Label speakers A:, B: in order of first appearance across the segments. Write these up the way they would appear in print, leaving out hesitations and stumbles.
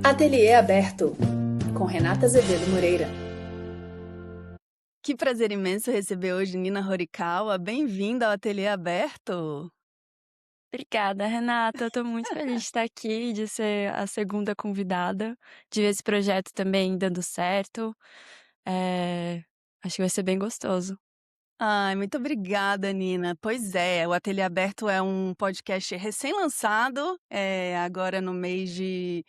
A: Ateliê Aberto, com Renata Azevedo Moreira.
B: Que prazer imenso receber hoje Nina Horikawa. Bem-vinda ao Ateliê Aberto.
C: Obrigada, Renata. Eu tô muito feliz de estar aqui, de ser a segunda convidada, de ver esse projeto também dando certo. Acho que vai ser bem gostoso.
B: Ai, muito obrigada, Nina. Pois é, o Ateliê Aberto é um podcast recém-lançado, agora no mês de...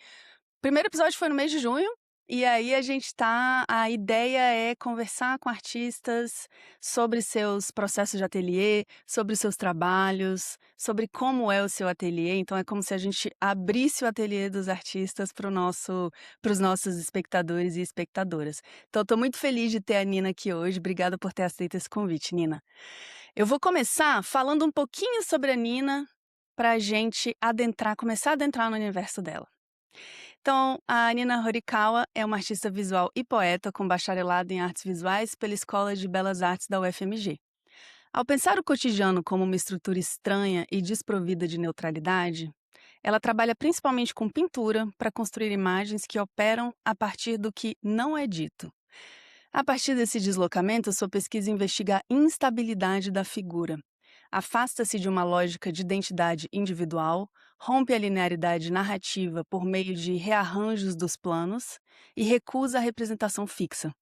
B: O primeiro episódio foi no mês de junho, e aí a ideia é conversar com artistas sobre seus processos de ateliê, sobre seus trabalhos, sobre como é o seu ateliê. Então é como se a gente abrisse o ateliê dos artistas para os nossos espectadores e espectadoras. Então estou muito feliz de ter a Nina aqui hoje. Obrigada por ter aceito esse convite, Nina. Eu vou começar falando um pouquinho sobre a Nina para a gente começar a adentrar no universo dela. Então, a Nina Horikawa é uma artista visual e poeta com bacharelado em artes visuais pela Escola de Belas Artes da UFMG. Ao pensar o cotidiano como uma estrutura estranha e desprovida de neutralidade, ela trabalha principalmente com pintura para construir imagens que operam a partir do que não é dito. A partir desse deslocamento, sua pesquisa investiga a instabilidade da figura. Afasta-se de uma lógica de identidade individual, rompe a linearidade narrativa por meio de rearranjos dos planos e recusa a representação fixa.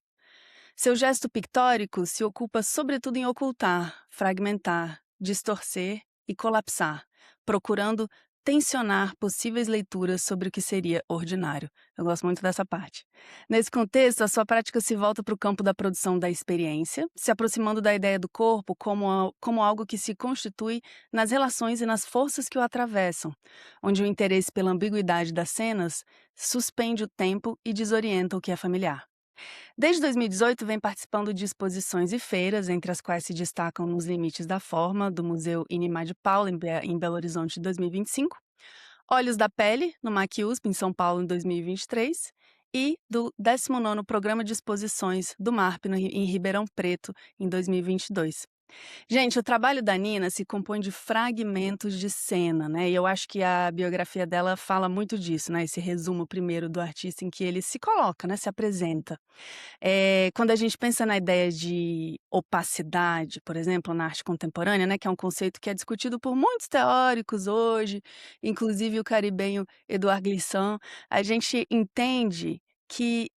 B: Seu gesto pictórico se ocupa sobretudo em ocultar, fragmentar, distorcer e colapsar, procurando tensionar possíveis leituras sobre o que seria ordinário. Eu gosto muito dessa parte. Nesse contexto, a sua prática se volta para o campo da produção da experiência, se aproximando da ideia do corpo como algo que se constitui nas relações e nas forças que o atravessam, onde o interesse pela ambiguidade das cenas suspende o tempo e desorienta o que é familiar. Desde 2018, vem participando de exposições e feiras, entre as quais se destacam Nos Limites da Forma, do Museu Inimar de Paula, em Belo Horizonte, em 2025, Olhos da Pele, no MAC USP, em São Paulo, em 2023, e do 19º Programa de Exposições do MARP, em Ribeirão Preto, em 2022. Gente, o trabalho da Nina se compõe de fragmentos de cena, né? E eu acho que a biografia dela fala muito disso, né? Esse resumo primeiro do artista em que ele se coloca, né? Se apresenta. Quando a gente pensa na ideia de opacidade, por exemplo, na arte contemporânea, né? Que é um conceito que é discutido por muitos teóricos hoje, inclusive o caribenho Edouard Glissant, a gente entende que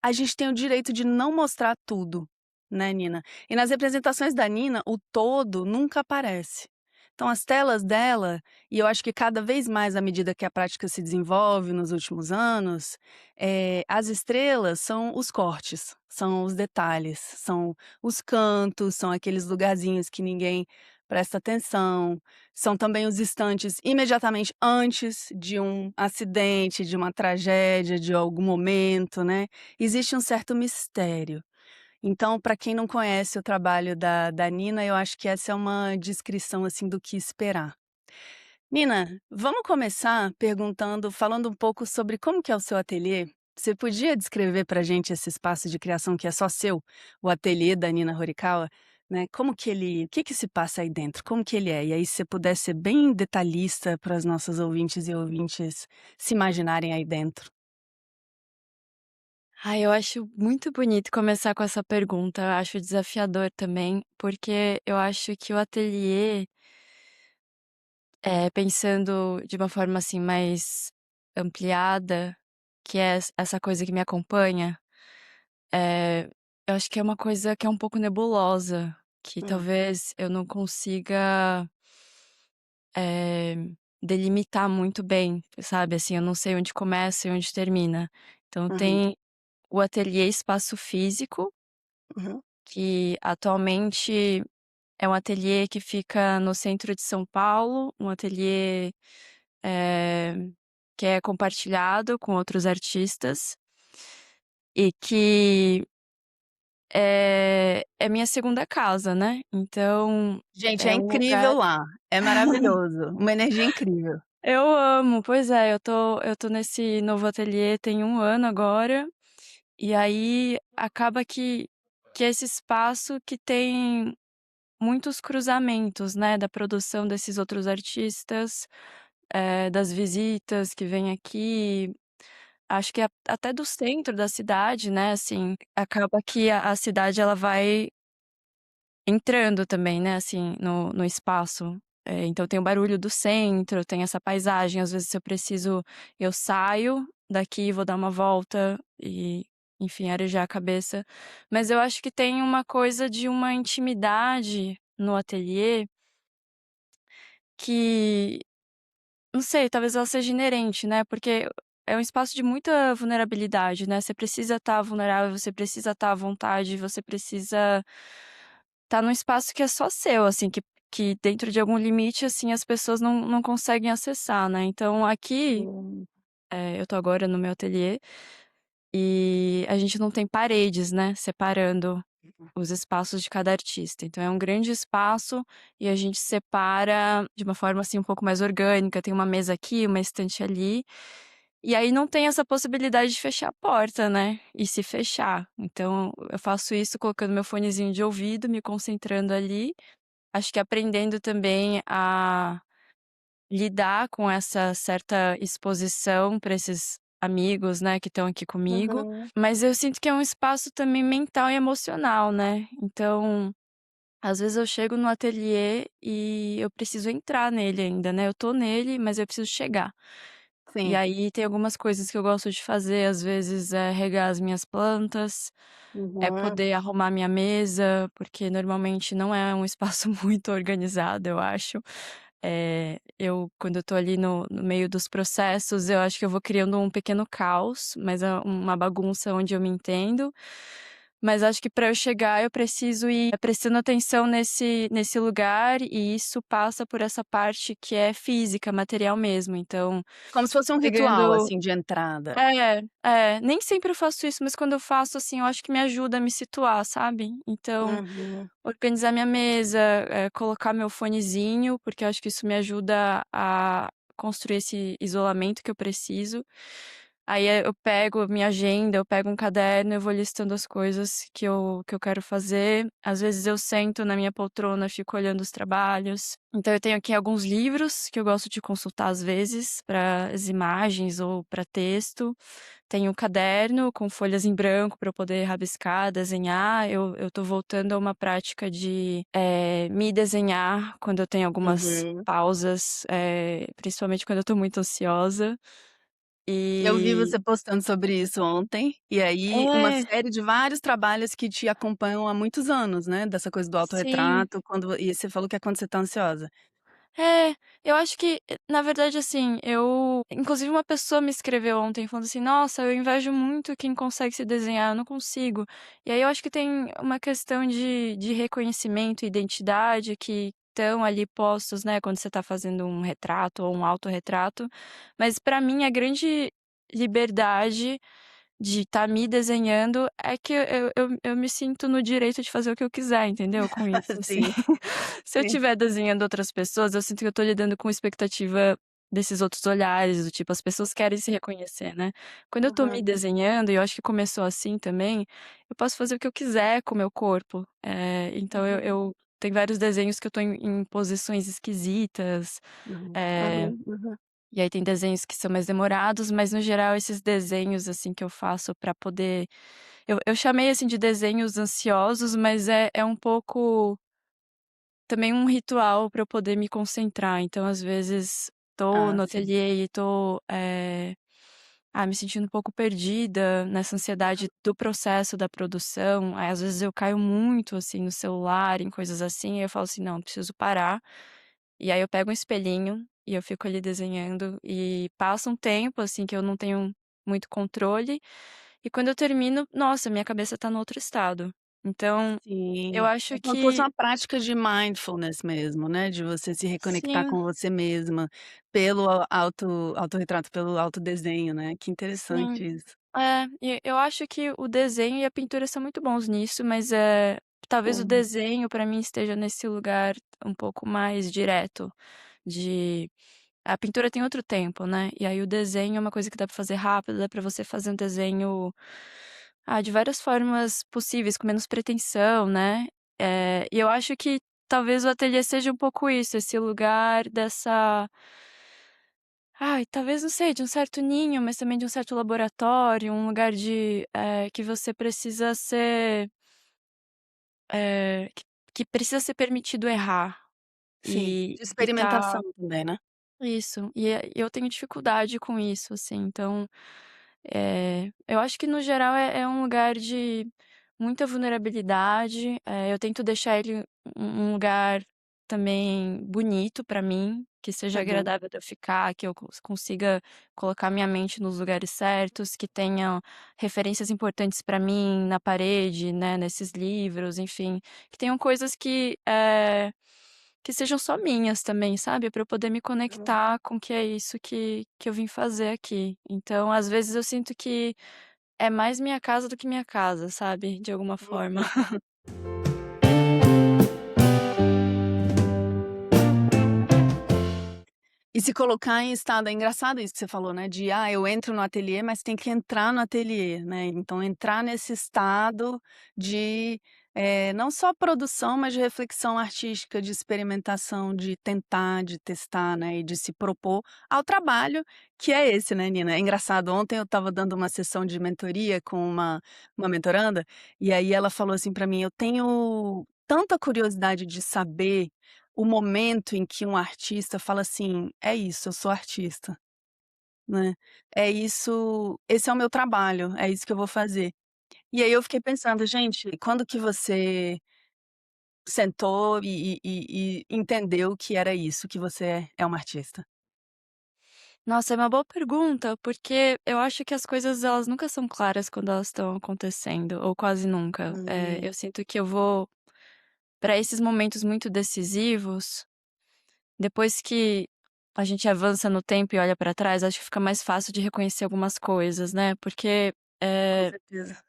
B: a gente tem o direito de não mostrar tudo, né, Nina? E nas representações da Nina, o todo nunca aparece. Então, as telas dela, e eu acho que cada vez mais, à medida que a prática se desenvolve nos últimos anos, as estrelas são os cortes, são os detalhes, são os cantos, são aqueles lugarzinhos que ninguém presta atenção, são também os instantes imediatamente antes de um acidente, de uma tragédia, de algum momento, né? Existe um certo mistério. Então, para quem não conhece o trabalho da Nina, eu acho que essa é uma descrição assim do que esperar. Nina, vamos começar falando um pouco sobre como que é o seu ateliê? Você podia descrever para a gente esse espaço de criação que é só seu, o ateliê da Nina Horikawa, né? O que se passa aí dentro? Como que ele é? E aí, se você puder ser bem detalhista para as nossas ouvintes e ouvintes se imaginarem aí dentro.
C: Eu acho muito bonito começar com essa pergunta. Eu acho desafiador também, porque eu acho que o ateliê, pensando de uma forma assim mais ampliada, que é essa coisa que me acompanha, eh, eu acho que é uma coisa que é um pouco nebulosa, que
B: Hum,
C: talvez eu não consiga, eh, delimitar muito bem, sabe, assim, eu não sei onde começa e onde termina. Então
B: uhum,
C: tem o ateliê espaço físico,
B: uhum,
C: que atualmente é um ateliê que fica no centro de São Paulo, um ateliê, eh, que é compartilhado com outros artistas e que é minha segunda casa, né, então
B: Gente, é
C: é um
B: incrível
C: lugar.
B: lá, é maravilhoso, uma energia incrível.
C: Eu amo, pois é, eu tô nesse novo ateliê tem 1 ano agora, e aí acaba que esse espaço que tem muitos cruzamentos, né, da produção desses outros artistas, das visitas que vêm aqui. Acho que até do centro da cidade, né, assim, acaba que a cidade ela vai entrando também, né, assim, no espaço. Então tem o barulho do centro, tem essa paisagem, às vezes se eu preciso, eu saio daqui, vou dar uma volta e, enfim, arejar a cabeça. Mas eu acho que tem uma coisa de uma intimidade no ateliê que, não sei, talvez ela seja inerente, né, porque é um espaço de muita vulnerabilidade, né, você precisa estar vulnerável, você precisa estar à vontade, você precisa estar num espaço que é só seu, assim, que dentro de algum limite, assim, as pessoas não conseguem acessar, né. Então aqui,
B: Hum.
C: eu tô agora no meu ateliê, e a gente não tem paredes, né, separando os espaços de cada artista. Então é um grande espaço e a gente separa de uma forma, assim, um pouco mais orgânica, tem uma mesa aqui, uma estante ali, e aí não tem essa possibilidade de fechar a porta, né, e se fechar. Então eu faço isso colocando meu fonezinho de ouvido, me concentrando ali, acho que aprendendo também a lidar com essa certa exposição para esses amigos, né, que estão aqui comigo,
B: Aham.
C: mas eu sinto que é um espaço também mental e emocional, né. Então, às vezes eu chego no ateliê e eu preciso entrar nele ainda, né, eu tô nele, mas eu preciso chegar. E
B: Sim.
C: aí tem algumas coisas que eu gosto de fazer, às vezes, é regar as minhas plantas, é
B: Uhum.
C: poder arrumar minha mesa, porque normalmente não é um espaço muito organizado, eu acho. Eu quando eu tô ali no meio dos processos, eu acho que eu vou criando um pequeno caos, mas é uma bagunça onde eu me entendo. Mas acho que para eu chegar, eu preciso ir prestando atenção nesse lugar, e isso passa por essa parte que é física, material mesmo. Então,
B: Como se fosse um ritual,
C: pegando
B: assim, de entrada.
C: nem sempre eu faço isso, mas quando eu faço, assim, eu acho que me ajuda a me situar, sabe. Então,
B: Uhum.
C: organizar minha mesa, colocar meu fonezinho, porque eu acho que isso me ajuda a construir esse isolamento que eu preciso. Aí, eu pego minha agenda, eu pego um caderno, eu vou listando as coisas que eu quero fazer. Às vezes eu sento na minha poltrona, fico olhando os trabalhos. Então eu tenho aqui alguns livros que eu gosto de consultar às vezes, para as imagens ou para texto. Tenho um caderno com folhas em branco para eu poder rabiscar, desenhar. Eu tô voltando a uma prática de, me desenhar quando eu tenho algumas
B: Uhum.
C: pausas, principalmente quando eu tô muito ansiosa.
B: Eu vi
C: E
B: você postando sobre isso ontem, e aí uma
C: é,
B: série de vários trabalhos que te acompanham há muitos anos, né, dessa coisa do
C: sim.
B: autorretrato, quando e você falou que é quando você tá ansiosa.
C: É, eu acho que, na verdade, assim, eu inclusive uma pessoa me escreveu ontem falando assim: "Nossa, eu invejo muito quem consegue se desenhar, eu não consigo". E aí eu acho que tem uma questão de reconhecimento e identidade que estão ali postos, né, quando você tá fazendo um retrato ou um autorretrato, mas pra mim a grande liberdade de estar me desenhando é que eu me sinto no direito de fazer o que eu quiser, entendeu, com isso, assim.
B: Sim,
C: Se eu
B: sim.
C: estiver desenhando outras pessoas, eu sinto que eu tô lidando com expectativa desses outros olhares, do tipo, as pessoas querem se reconhecer, né. Quando eu tô me
B: Aham,
C: desenhando, e eu acho que começou assim também, eu posso fazer o que eu quiser com o meu corpo. Então
B: uhum,
C: eu tem vários desenhos que eu tô em posições esquisitas,
B: uhum,
C: eh,
B: aham, aham.
C: e aí tem desenhos que são mais demorados, mas no geral esses desenhos, assim, que eu faço pra poder eu chamei, assim, de desenhos ansiosos, mas é um pouco também um ritual para eu poder me concentrar. Então, às vezes, tô
B: Ah,
C: no
B: sim.
C: ateliê e tô, me sentindo um pouco perdida nessa ansiedade do processo da produção. Aí, às vezes, eu caio muito, assim, no celular, em coisas assim, e eu falo assim: "Não, preciso parar". E aí eu pego um espelhinho e eu fico ali desenhando e passa um tempo, assim, que eu não tenho muito controle, e quando eu termino, nossa, minha cabeça tá no outro estado. Então, eu
B: Sim,
C: acho
B: é como se fosse
C: que
B: uma prática de mindfulness mesmo, né, de você se reconectar
C: sim.
B: com você mesma, pelo autorretrato, pelo autodesenho, né, que interessante
C: Sim.
B: isso.
C: E eu acho que o desenho e a pintura são muito bons nisso, mas, talvez o
B: Hum,
C: desenho pra mim esteja nesse lugar um pouco mais direto, de a pintura tem outro tempo, né, e aí o desenho é uma coisa que dá pra fazer rápido, dá pra você fazer um desenho, de várias formas possíveis, com menos pretensão, né. E eu acho que talvez o ateliê seja um pouco isso, esse lugar dessa ai, talvez, não sei, de um certo ninho, mas também de um certo laboratório, um lugar que você precisa ser, que precisa ser permitido errar
B: Sim,
C: e
B: de
C: e tá
B: experimentação também, né?
C: isso, eu tenho dificuldade com isso, assim, então, eu acho que no geral é um lugar de muita vulnerabilidade, eu tento deixar ele um lugar também bonito pra mim, que seja
B: Uhum.
C: agradável de eu ficar, que eu consiga colocar minha mente nos lugares certos, que tenha referências importantes pra mim na parede, né, nesses livros, enfim, que tenham coisas que sejam só minhas também, sabe, pra eu poder me conectar com o que é isso que eu vim fazer aqui. Então, às vezes eu sinto que é mais minha casa do que minha casa, sabe, de alguma forma.
B: Uhum. E se colocar em estado é engraçado isso que você falou, né, de: "Ah, eu entro no ateliê, mas tem que entrar no ateliê", né, então entrar nesse estado de, não só produção, mas de reflexão artística, de experimentação, de tentar, de testar, né, e de se propor ao trabalho, que é esse, né, Nina. É engraçado, ontem eu estava dando uma sessão de mentoria com uma mentoranda, e aí ela falou assim para mim: "Eu tenho tanta curiosidade de saber o momento em que um artista fala assim: "É isso, eu sou artista", né. É isso, esse é o meu trabalho, é isso que eu vou fazer. E aí eu fiquei pensando: "Gente, quando que você sentou e entendeu que era isso, que você é uma artista?"
C: Nossa, é uma boa pergunta, porque eu acho que as coisas elas nunca são claras quando elas estão acontecendo, ou quase nunca. Eu
B: Hum.
C: sinto que eu vou para esses momentos muito decisivos, depois que a gente avança no tempo e olha para trás, acho que fica mais fácil de reconhecer algumas coisas, né, porque,
B: Com
C: eh,
B: certeza.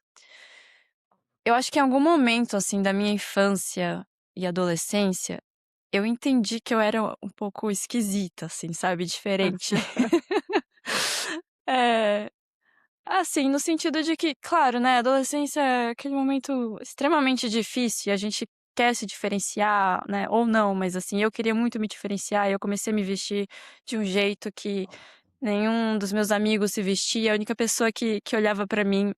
C: eu acho que em algum momento, assim, da minha infância e adolescência, eu entendi que eu era um pouco esquisita, assim, sabe, diferente. É. Assim, no sentido de que, claro, né, adolescência é aquele momento extremamente difícil e a gente quer se diferenciar, né, ou não, mas assim, eu queria muito me diferenciar e eu comecei a me vestir de um jeito que nenhum dos meus amigos se vestia, a única pessoa que olhava pra mim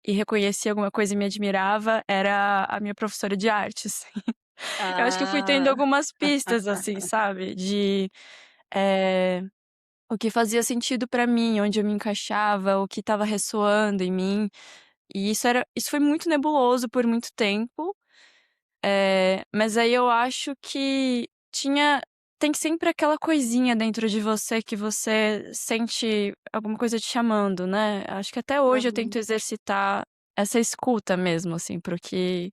C: e reconhecia alguma coisa e me admirava era a minha professora de artes. Eu acho que eu fui tendo
B: Ah.
C: algumas pistas, assim, sabe, eh o que fazia sentido pra mim, onde eu me encaixava, o que estava ressoando em mim, e isso foi muito nebuloso por muito tempo, mas aí eu acho que tem sempre aquela coisinha dentro de você que você sente alguma coisa te chamando, né. Acho que até hoje eu tento
B: Uhum.
C: exercitar essa escuta mesmo, assim, porque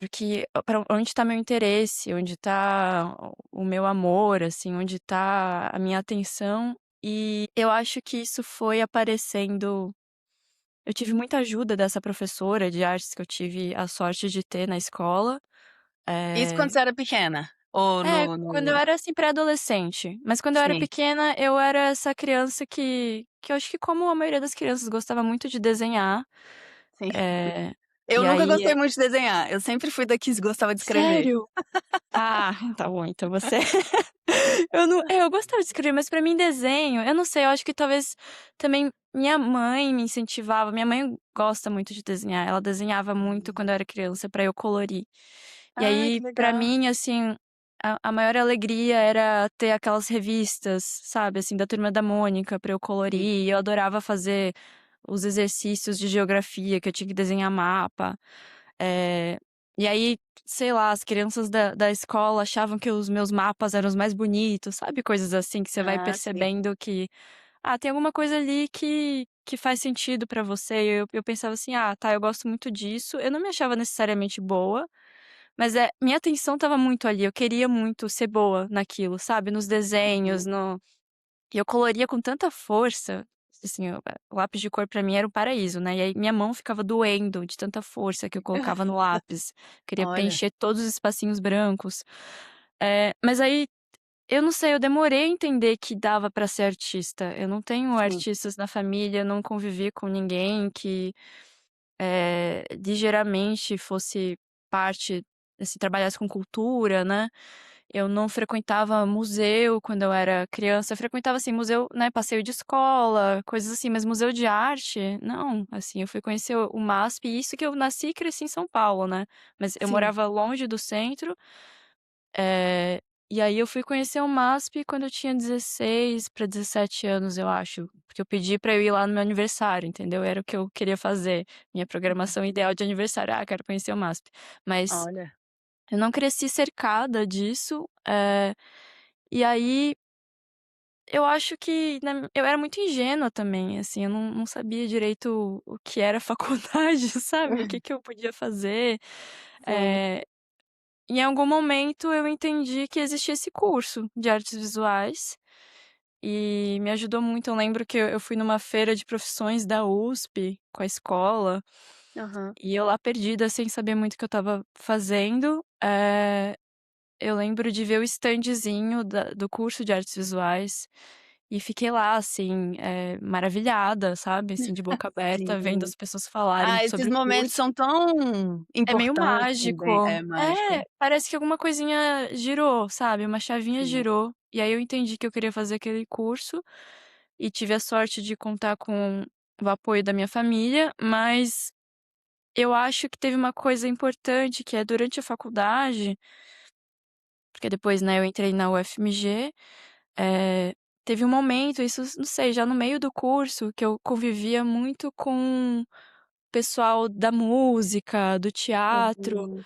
C: pra onde tá meu interesse, onde tá o meu amor, assim, onde tá a minha atenção, e eu acho que isso foi aparecendo. Eu tive muita ajuda dessa professora de artes que eu tive a sorte de ter na escola,
B: Isso quando
C: eh
B: você era pequena? Ou
C: quando eu
B: no
C: era, assim, pré-adolescente, mas quando eu era
B: sim,
C: pequena, eu era essa criança que eu acho que como a maioria das crianças gostava muito de desenhar,
B: sim.
C: eh,
B: Eu
C: e
B: nunca
C: aí
B: gostei muito de desenhar, eu sempre fui da que gostava de escrever.
C: sério? Ah, tá bom, então você eu não eu gostava de escrever, mas pra mim desenho, eu não sei, eu acho que talvez também minha mãe me incentivava, minha mãe gosta muito de desenhar, ela desenhava muito quando eu era criança pra eu colorir. E
B: Ah,
C: aí,
B: que
C: pra
B: legal.
C: mim, assim, a maior alegria era ter aquelas revistas, sabe, assim, da Turma da Mônica pra eu
B: Sim.
C: colorir, e eu adorava fazer os exercícios de geografia, que eu tinha que desenhar mapa. Eh, e aí, sei lá, as crianças da escola achavam que os meus mapas eram os mais bonitos, sabe, coisas assim que você vai
B: Ah, sim.
C: percebendo que, tem alguma coisa ali que faz sentido pra você, e eu pensava assim: "Ah, tá, eu gosto muito disso", eu não me achava necessariamente boa, mas, minha atenção estava muito ali, eu queria muito ser boa naquilo, sabe, nos desenhos,
B: Uhum.
C: no e eu coloria com tanta força, assim, o lápis de cor pra mim era um paraíso, né, e aí minha mão ficava doendo de tanta força que eu colocava no lápis, queria
B: Olha.
C: preencher todos os espacinhos brancos. Mas aí, eu não sei, eu demorei a entender que dava pra ser artista. Eu não tenho
B: Sim.
C: artistas na família, eu não convivi com ninguém que, ligeiramente fosse parte, assim, trabalhasse com cultura, né. Eu não frequentava museu quando eu era criança. Eu frequentava, assim, museu, né, passeio de escola, coisas assim, mas museu de arte, não. Assim, eu fui conhecer o MASP, e isso que eu nasci e cresci em São Paulo, né. Mas eu
B: Sim.
C: morava longe do centro, eh, e aí eu fui conhecer o MASP quando eu tinha 16 para 17 anos, eu acho, porque eu pedi pra eu ir lá no meu aniversário, entendeu? Era o que eu queria fazer, minha programação ideal de aniversário: "Ah, quero conhecer o MASP". Mas
B: Olha.
C: eu não cresci cercada disso, e aí eu acho que eu era muito ingênua também, assim, eu não sabia direito o que era faculdade, sabe, o que que eu podia fazer.
B: Sim.
C: Eh, Em algum momento eu entendi que existia esse curso de artes visuais, e me ajudou muito. Eu lembro que eu fui numa feira de profissões da USP com a escola,
B: Aham.
C: e eu lá perdida sem saber muito o que eu estava fazendo, eu lembro de ver o standzinho do curso de artes visuais e fiquei lá, assim, maravilhada, sabe, assim, de boca aberta, vendo
B: Sim.
C: as pessoas falarem
B: Ah, esses
C: sobre o
B: momentos
C: curso.
B: são tão
C: É meio
B: importantes também.
C: mágico.
B: É mágico.
C: É, parece que alguma coisinha girou, sabe, uma chavinha
B: Sim.
C: girou, e aí eu entendi que eu queria fazer aquele curso, e tive a sorte de contar com o apoio da minha família, mas eu acho que teve uma coisa importante, que é durante a faculdade, porque depois, né, eu entrei na UFMG. Eh, Teve um momento, isso não sei, já no meio do curso, que eu convivia muito com o pessoal da música, do teatro,
B: Uhum.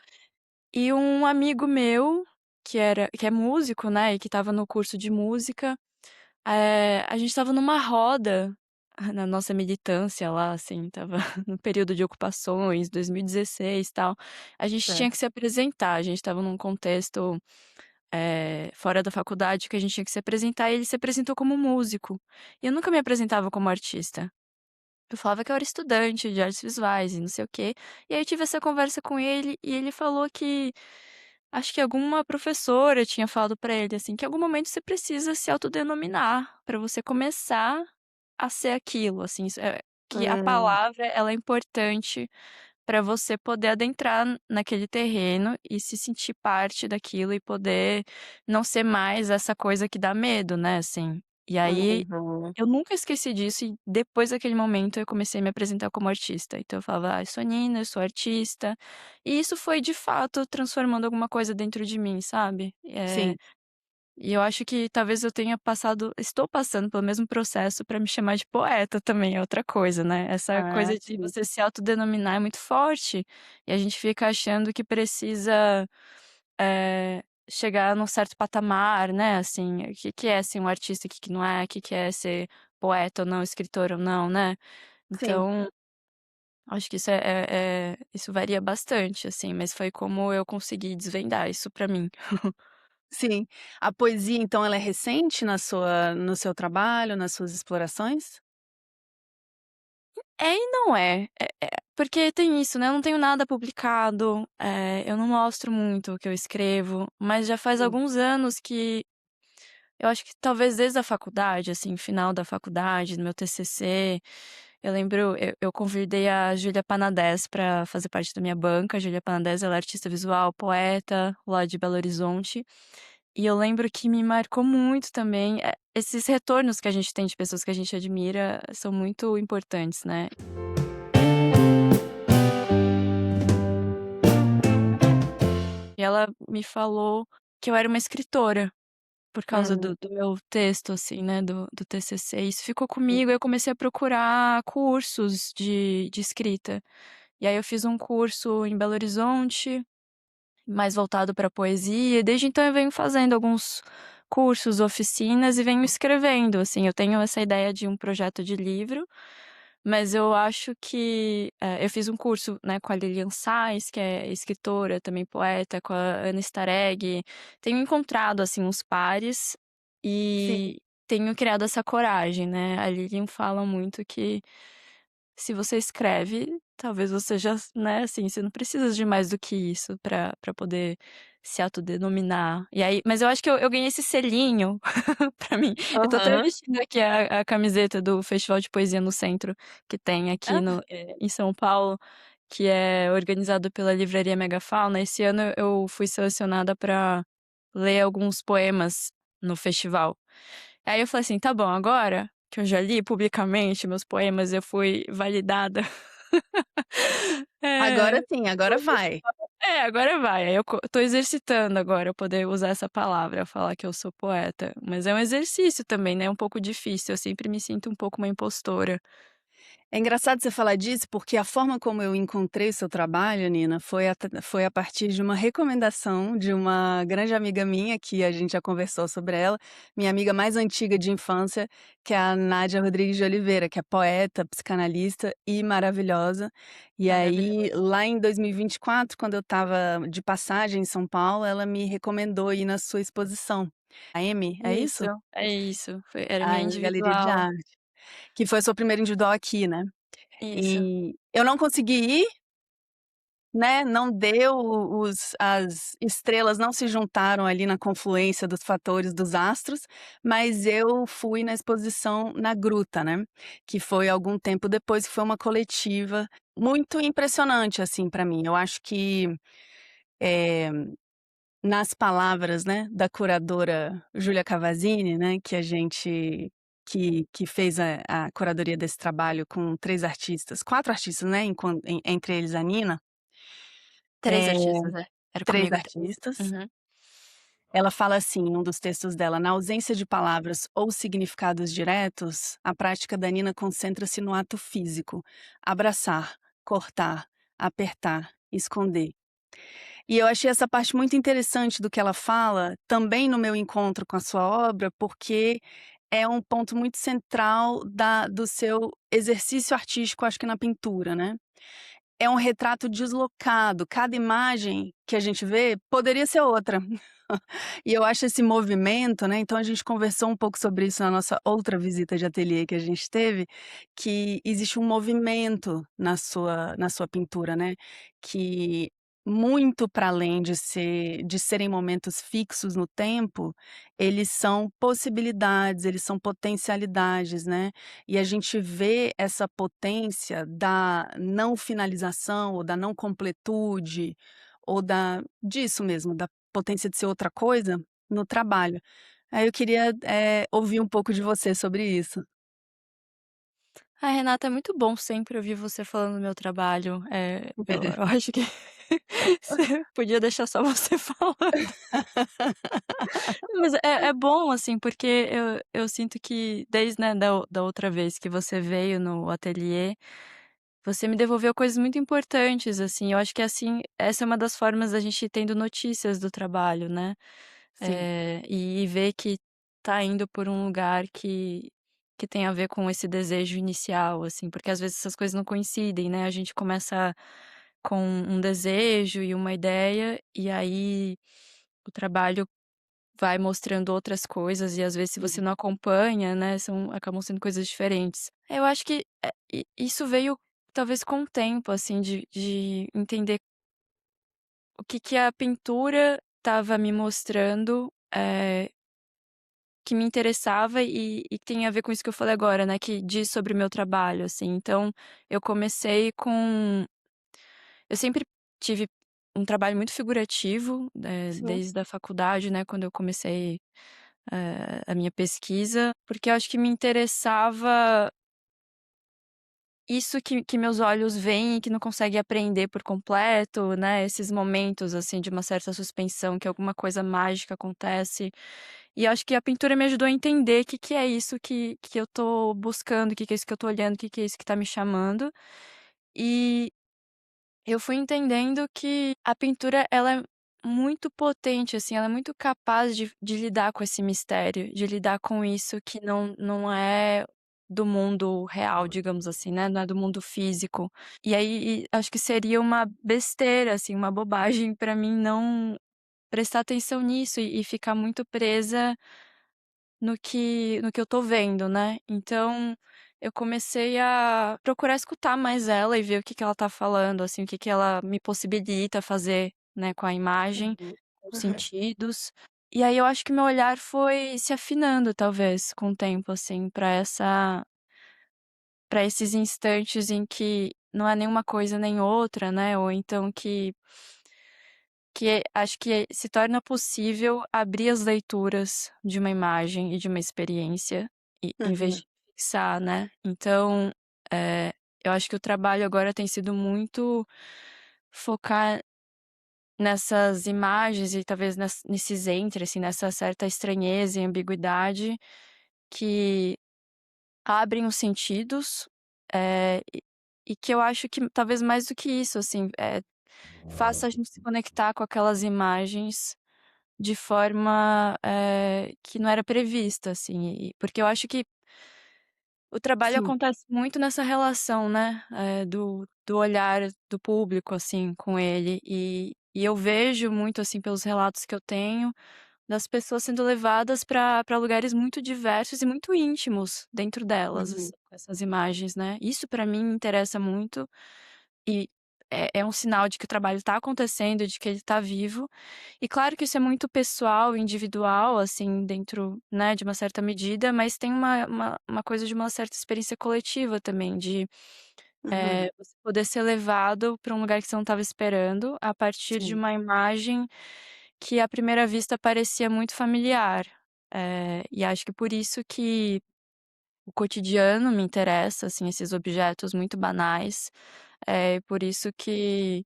C: e um amigo meu, que é músico, né, e que estava no curso de música, a gente estava numa roda, na nossa militância lá, assim, estava no período de ocupações, 2016 e tal. A gente tinha que
B: Certo.
C: se apresentar, a gente estava num contexto fora da faculdade, que a gente tinha que se apresentar, e ele se apresentou como músico. E eu nunca me apresentava como artista. Eu falava que eu era estudante de artes visuais e não sei o quê. E aí eu tive essa conversa com ele, e ele falou que acho que alguma professora tinha falado pra ele, assim, que em algum momento você precisa se autodenominar pra você começar a ser aquilo, assim, que a
B: Hum.
C: palavra ela é importante para você poder adentrar naquele terreno e se sentir parte daquilo e poder não ser mais essa coisa que dá medo, né, assim. E aí,
B: Uhum.
C: eu nunca esqueci disso, e depois daquele momento eu comecei a me apresentar como artista. Então eu falava: "Ah, eu sou Nina, eu sou artista", e isso foi de fato transformando alguma coisa dentro de mim, sabe.
B: Sim.
C: E eu acho que talvez eu tenha passado estou passando pelo mesmo processo para me chamar de poeta também, é outra coisa, né. Essa
B: Ah,
C: coisa de
B: sim.
C: você se autodenominar é muito forte, e a gente fica achando que precisa, chegar num certo patamar, né, assim, o que que é ser um artista, o que que não é, o que que é ser poeta ou não, escritor ou não, né.
B: Sim.
C: Então, acho que isso varia bastante, assim, mas foi como eu consegui desvendar isso pra mim.
B: Sim. A poesia, então, ela é recente no seu trabalho, nas suas explorações?
C: É e não é. Porque tem isso, né, eu não tenho nada publicado, eu não mostro muito o que eu escrevo, mas já faz
B: Sim.
C: alguns anos que eu acho que talvez desde a faculdade, assim, final da faculdade, no meu TCC, eu lembro, eu convidei a Júlia Panadès para fazer parte da minha banca. A Júlia Panadès, ela é artista visual, poeta, lá de Belo Horizonte, e eu lembro que me marcou muito também, esses retornos que a gente tem de pessoas que a gente admira são muito importantes, né. E ela me falou que eu era uma escritora, por causa
B: Hum.
C: do meu texto, assim, né, do TCC. Isso ficou
B: Sim.
C: comigo, eu comecei a procurar cursos de escrita. E aí eu fiz um curso em Belo Horizonte, mais voltado para poesia, e desde então eu venho fazendo alguns cursos, oficinas, e venho escrevendo, assim. Eu tenho essa ideia de um projeto de livro, mas eu acho que, eu fiz um curso, né, com a Lilian Sais, que é escritora, também poeta, com a Ana Stareg. Tenho encontrado, assim, uns pares
B: Sim.
C: e tenho criado essa coragem, né. A Lilian fala muito que se você escreve, talvez você já, né, assim, você não precisa de mais do que isso pra poder se autodenominar. E aí, mas eu acho que eu ganhei esse selinho pra mim. Eu tô até
B: Aham.
C: vestindo aqui a camiseta do Festival de Poesia no Centro, que tem aqui
B: Ah,
C: em São Paulo, que é organizado pela Livraria Megafauna. Esse ano eu fui selecionada pra ler alguns poemas no festival. Aí eu falei assim: "Tá bom, agora que eu já li publicamente meus poemas, eu fui validada".
B: Agora
C: É,
B: sim, agora vai.
C: agora vai. Aí eu tô exercitando agora eu poder usar essa palavra, falar que eu sou poeta. Mas é um exercício também, né, um pouco difícil, eu sempre me sinto um pouco uma impostora.
B: É engraçado você falar disso, porque a forma como eu encontrei seu trabalho, Nina, foi a partir de uma recomendação de uma grande amiga minha, que a gente já conversou sobre ela, minha amiga mais antiga de infância, que é a Nádia Rodrigues de Oliveira, que é poeta, psicanalista e maravilhosa. E aí,
C: Maravilhoso.
B: lá em 2024, quando eu estava de passagem em São Paulo, ela me recomendou ir na sua exposição. A M, é isso?
C: É isso, era minha
B: A M Galeria de
C: individual.
B: Arte, que foi a sua primeira individual aqui, né?
C: Isso.
B: E eu não consegui ir, né, não deu, os as estrelas não se juntaram ali na confluência dos fatores dos astros, mas eu fui na exposição na Gruta, né, que foi algum tempo depois, que foi uma coletiva muito impressionante, assim, para mim. Eu acho que, eh, nas palavras, né, da curadora Júlia Cavazzini, né, que a gente que fez a curadoria desse trabalho com 3 artistas, 4 artistas, né, entre eles a Nina,
C: 3 artistas,
B: eh,
C: é. Era
B: 3
C: comigo 3.
B: artistas.
C: Uhum.
B: Ela fala assim, em um dos textos dela: "Na ausência de palavras ou significados diretos, a prática da Nina concentra-se no ato físico: abraçar, cortar, apertar, esconder". E eu achei essa parte muito interessante do que ela fala, também no meu encontro com a sua obra, porque é um ponto muito central do seu exercício artístico, acho que na pintura, né. É um retrato deslocado, cada imagem que a gente vê poderia ser outra. E eu acho esse movimento, né, então a gente conversou um pouco sobre isso na nossa outra visita de ateliê que a gente teve, que existe um movimento na sua pintura, né, que muito para além de serem momentos fixos no tempo, eles são possibilidades, eles são potencialidades, né. E a gente vê essa potência da não finalização ou da não completude, ou disso mesmo, da potência de ser outra coisa, no trabalho. Aí eu queria, ouvir um pouco de você sobre isso.
C: Ah, Renata, é muito bom sempre ouvir você falando do meu trabalho. Eu acho que você podia deixar só você falando. Mas é bom, assim, porque eu sinto que desde, né, da outra vez que você veio no ateliê, você me devolveu coisas muito importantes, assim. Eu acho que, assim, essa é uma das formas da gente ir tendo notícias do trabalho, né.
B: Sim,
C: E ver que tá indo por um lugar que tem a ver com esse desejo inicial, assim, porque às vezes essas coisas não coincidem, né, a gente começa com um desejo e uma ideia, e aí o trabalho vai mostrando outras coisas e às vezes se você
B: sim,
C: não acompanha, né, acabam sendo coisas diferentes. Eu acho que, isso veio talvez com o tempo, assim, de entender o que que a pintura estava me mostrando, que me interessava e que tem a ver com isso que eu falei agora, né, que diz sobre o meu trabalho, assim. Então, eu comecei com eu sempre tive um trabalho muito figurativo,
B: sim.
C: desde a faculdade, né, quando eu comecei, a minha pesquisa, porque eu acho que me interessava isso que meus olhos veem e que não conseguem apreender por completo, né, esses momentos, assim, de uma certa suspensão, que alguma coisa mágica acontece. E acho que a pintura me ajudou a entender o que que é isso que eu tô buscando, o que que é isso que eu tô olhando, o que que é isso que tá me chamando. E eu fui entendendo que a pintura ela é muito potente, assim, ela é muito capaz de lidar com esse mistério, de lidar com isso que não é do mundo real, digamos assim, né, não é do mundo físico. E aí acho que seria uma besteira, assim, uma bobagem pra mim não prestar atenção nisso e ficar muito presa no que eu tô vendo, né. Então, eu comecei a procurar escutar mais ela e ver o que que ela tá falando, assim, o que que ela me possibilita fazer, né, com a imagem,
B: Uhum,
C: com os
B: uhum.
C: sentidos. E aí eu acho que meu olhar foi se afinando talvez com o tempo, assim, pra esses instantes em que não é nenhuma coisa nem outra, né, ou então que que acho que se torna possível abrir as leituras de uma imagem e de uma experiência, em vez
A: Uhum,
C: de fixar, né. Então, eu acho que o trabalho agora tem sido muito focar nessas imagens e talvez nesses entre, assim, nessa certa estranheza e ambiguidade que abrem os sentidos, e que eu acho que talvez mais do que isso, assim, faça a gente se conectar com aquelas imagens de forma, que não era prevista, assim, porque eu acho que o trabalho
A: sim.
C: acontece muito nessa relação, né, do olhar do público, assim, com ele, e eu vejo muito, assim, pelos relatos que eu tenho, das pessoas sendo levadas para lugares muito diversos e muito íntimos dentro delas, assim,
A: Uhum,
C: com essas imagens, né. Isso pra mim me interessa muito e é um sinal de que o trabalho está acontecendo, de que ele está vivo. E claro que isso é muito pessoal, individual, assim, dentro, né, de uma certa medida, mas tem uma coisa de uma certa experiência coletiva também, de,
A: uhum,
C: você poder ser levado para um lugar que você não estava esperando, a partir de
A: sim.
C: uma imagem que à primeira vista parecia muito familiar. E acho que por isso que o cotidiano me interessa, assim, esses objetos muito banais, por isso que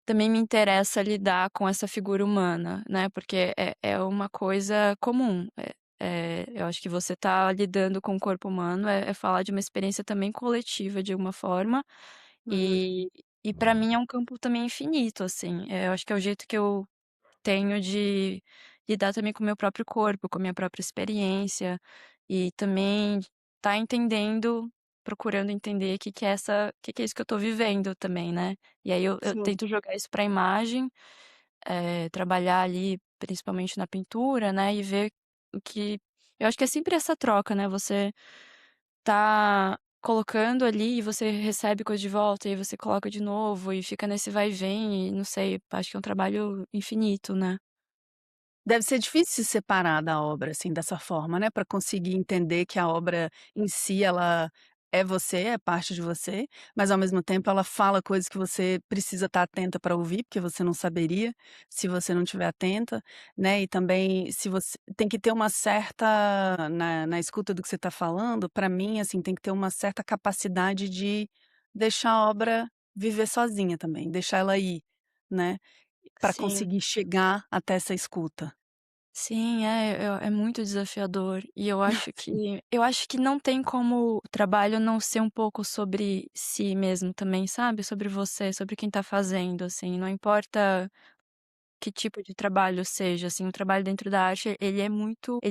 C: também me interessa lidar com essa figura humana, né, porque é uma coisa comum, eu acho que você tá lidando com o corpo humano, é falar de uma experiência também coletiva de alguma forma,
A: Uhum,
C: e pra mim é um campo também infinito, assim, eu acho que é o jeito que eu tenho de lidar também com o meu próprio corpo, com a minha própria experiência, e também tá entendendo, procurando entender o que é isso que eu tô vivendo também, né. E aí eu
A: sim.
C: tento jogar isso pra imagem, trabalhar ali principalmente na pintura, né, e ver o que eu acho que é sempre essa troca, né, você tá colocando ali e você recebe coisa de volta, e aí você coloca de novo e fica nesse vai e vem e não sei, acho que é um trabalho infinito, né.
A: Deve ser difícil se separar da obra, assim, dessa forma, né, para conseguir entender que a obra em si ela é você, é parte de você, mas ao mesmo tempo ela fala coisas que você precisa estar atenta para ouvir, porque você não saberia se você não estiver atenta, né, e também se você tem que ter uma certa na escuta do que você está falando, para mim, assim, tem que ter uma certa capacidade de deixar a obra viver sozinha também, deixar ela ir, né, para
C: Sim.
A: conseguir chegar até essa escuta.
C: Sim, é muito desafiador e eu acho que não tem como o trabalho não ser um pouco sobre si mesmo também, sabe, sobre você, sobre quem tá fazendo, assim, não importa que tipo de trabalho seja, assim, o trabalho dentro da arte, ele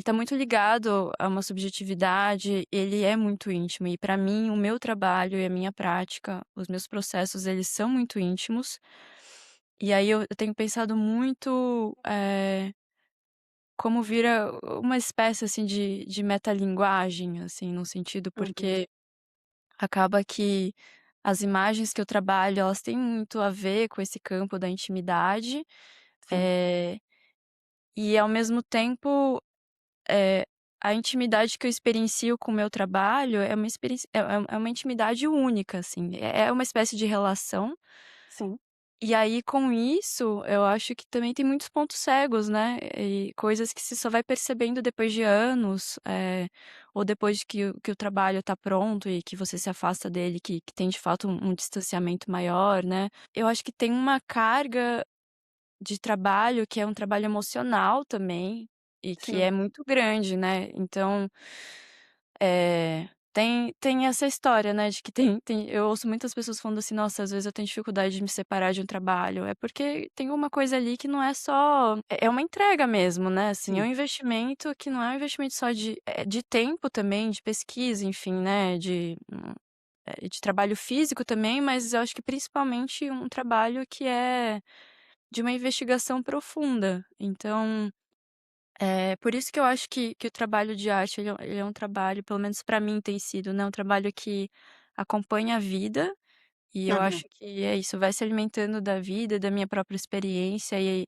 C: tá muito ligado a uma subjetividade, ele é muito íntimo e pra mim o meu trabalho e a minha prática, os meus processos, eles são muito íntimos, e aí eu tenho pensado muito, como vira uma espécie, assim, de metalinguagem, assim, no sentido
A: Uhum,
C: porque acaba que as imagens que eu trabalho, elas têm muito a ver com esse campo da intimidade,
A: sim.
C: eh, e ao mesmo tempo, eh, a intimidade que eu experiencio com o meu trabalho é uma experiência é uma intimidade única, assim, é uma espécie de relação.
A: Sim.
C: E aí, com isso, eu acho que também tem muitos pontos cegos, né, e coisas que você só vai percebendo depois de anos, ou depois que o trabalho tá pronto e que você se afasta dele, que tem de fato um distanciamento maior, né. Eu acho que tem uma carga de trabalho que é um trabalho emocional também, e que
A: Sim.
C: é muito grande, né, então tem essa história, né, de que tem eu ouço muitas pessoas falando assim: "Nossa, às vezes eu tenho dificuldade de me separar de um trabalho", é porque tem uma coisa ali que não é só é uma entrega mesmo, né, assim, é um
A: Sim.
C: investimento que não é um investimento só de tempo também, de pesquisa, enfim, né, de trabalho físico também, mas eu acho que principalmente um trabalho que é de uma investigação profunda. Então por isso que eu acho que o trabalho de arte ele é um trabalho, pelo menos para mim tem sido, né, um trabalho que acompanha a vida, e eu
A: Uhum.
C: acho que é isso, vai se alimentando da vida, da minha própria experiência, e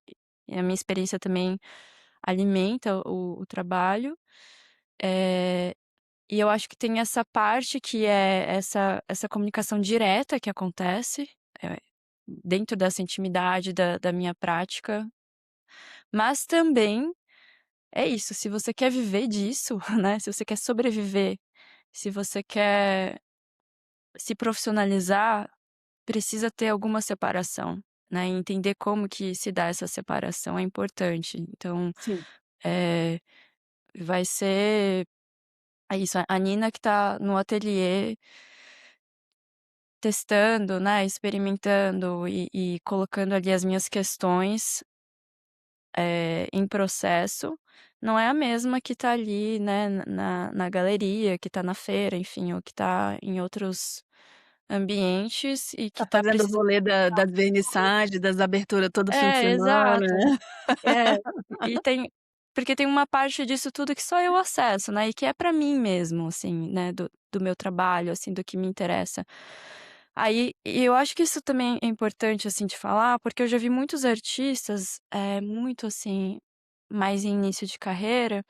C: a minha experiência também alimenta o trabalho. Eh, e eu acho que tem essa parte que é essa comunicação direta que acontece, dentro dessa intimidade da minha prática, mas também é isso, se você quer viver disso, né, se você quer sobreviver, se você quer se profissionalizar, precisa ter alguma separação, né, e entender como que se dá essa separação é importante. Então,
A: Sim.
C: eh, vai ser é isso, a Nina que tá no ateliê testando, né, experimentando e colocando ali as minhas questões, em processo, não é a mesma que tá ali, né, na galeria, que tá na feira, enfim, ou que tá em outros ambientes e
A: Tá
C: que tá
A: fazendo o
C: precisando
A: rolê das vernissagens, das aberturas todo fim de
C: é,
A: semana,
C: exato.
A: né.
C: É, e tem porque tem uma parte disso tudo que só eu acesso, né, e que é pra mim mesmo, assim, né, do meu trabalho, assim, do que me interessa. Aí e eu acho que isso também é importante, assim, de falar, porque eu já vi muitos artistas, muito, assim, mais em início de carreira,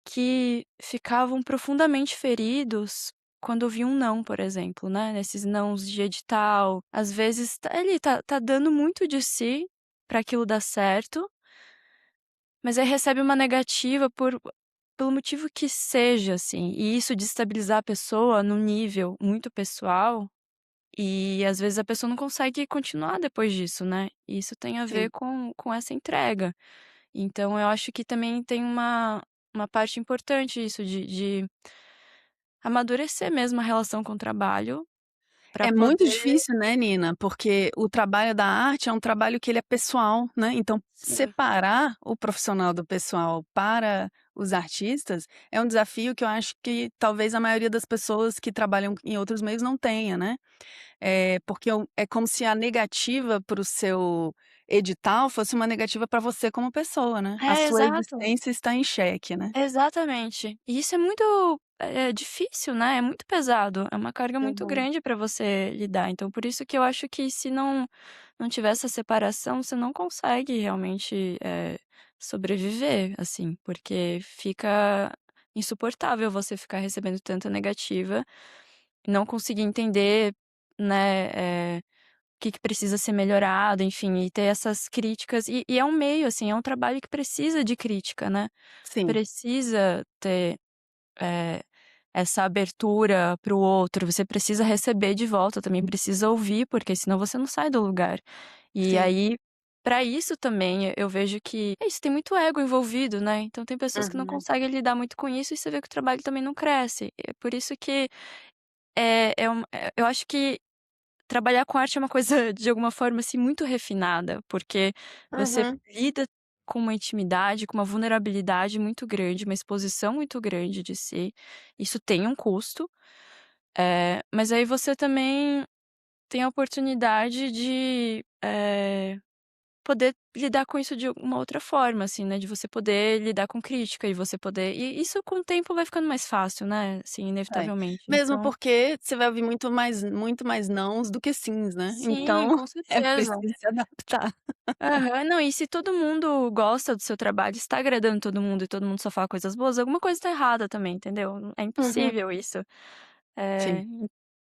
C: que ficavam profundamente feridos quando ouviam um não, por exemplo, né, nesses nãos de edital. Às vezes ele tá dando muito de si pra aquilo dar certo, mas aí recebe uma negativa pelo motivo que seja, assim, e isso destabilizar a pessoa num nível muito pessoal, e às vezes a pessoa não consegue continuar depois disso, né. E isso tem a ver
A: Sim.
C: com essa entrega. Então eu acho que também tem uma parte importante isso de amadurecer mesmo a relação com o trabalho, pra
A: É muito
C: poder
A: difícil, né, Nina, porque o trabalho da arte é um trabalho que ele é pessoal, né, então
C: sim,
A: separar o profissional do pessoal para os artistas é um desafio que eu acho que talvez a maioria das pessoas que trabalham em outros meios não tenha, né. Porque é como se a negativa para o seu edital fosse uma negativa para você como pessoa, né. A
C: é,
A: sua
C: exato.
A: existência está em xeque, né.
C: Exatamente. E isso é muito, difícil, né, é muito pesado, é uma carga muito
A: Uhum.
C: grande para você lidar, então por isso que eu acho que se não tiver essa separação, você não consegue realmente, sobreviver, assim, porque fica insuportável você ficar recebendo tanta negativa, não conseguir entender, né, o que que precisa ser melhorado, enfim, e ter essas críticas e é um meio, assim, é um trabalho que precisa de crítica, né.
A: Sim.
C: Precisa ter, eh, essa abertura para o outro, você precisa receber de volta também, precisa ouvir, porque senão você não sai do lugar. E
A: Sim.
C: aí, para isso também eu vejo que é isso, tem muito ego envolvido, né, então tem pessoas que não
A: Uhum.
C: conseguem lidar muito com isso e você vê que o trabalho também não cresce. É por isso que, eu acho que trabalhar com arte é uma coisa, de alguma forma, assim, muito refinada, porque você
A: Uhum.
C: lida com uma intimidade, com uma vulnerabilidade muito grande, uma exposição muito grande de si. Isso tem um custo, mas aí você também tem a oportunidade de, poder lidar com isso de uma outra forma, assim, né, de você poder lidar com crítica e você poder e isso com o tempo vai ficando mais fácil, né, assim,
A: É.
C: inevitavelmente.
A: Mesmo
C: Então
A: porque você vai ouvir muito mais nãos do que sims, né,
C: sim,
A: então
C: com
A: é
C: certeza.
A: preciso se adaptar.
C: Aham. Não, e se todo mundo gosta do seu trabalho, está agradando todo mundo e todo mundo só fala coisas boas, alguma coisa tá errada também, entendeu? É
A: Uhum.
C: impossível isso.
A: Sim.
C: Eh,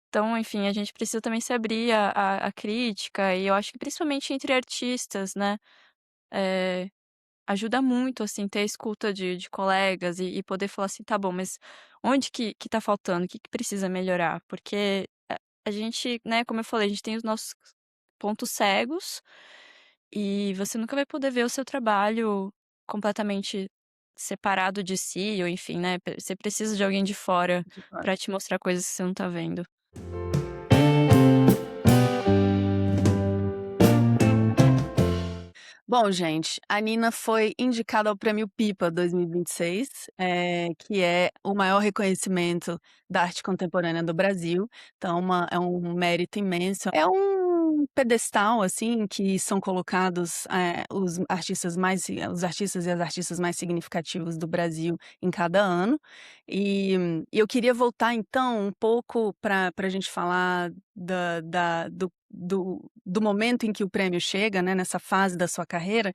C: então, enfim, a gente precisa também se abrir à crítica e eu acho que principalmente entre artistas, né, eh, ajuda muito, assim, ter a escuta de colegas e poder falar assim: "Tá bom, mas onde que tá faltando? O que que precisa melhorar?" Porque a gente, né, como eu falei, a gente tem os nossos pontos cegos e você nunca vai poder ver o seu trabalho completamente separado de si ou enfim, né, você precisa de alguém de fora
A: De fato.
C: pra te mostrar coisas que você não tá vendo.
A: Bom, gente, a Nina foi indicada ao Prêmio Pipa 2026, que é o maior reconhecimento da arte contemporânea do Brasil, então é um mérito imenso. É um pedestal, assim, que são colocados, os artistas e as artistas mais significativos do Brasil em cada ano. E eu queria voltar então um pouco para a gente falar do momento em que o prêmio chega, né, nessa fase da sua carreira,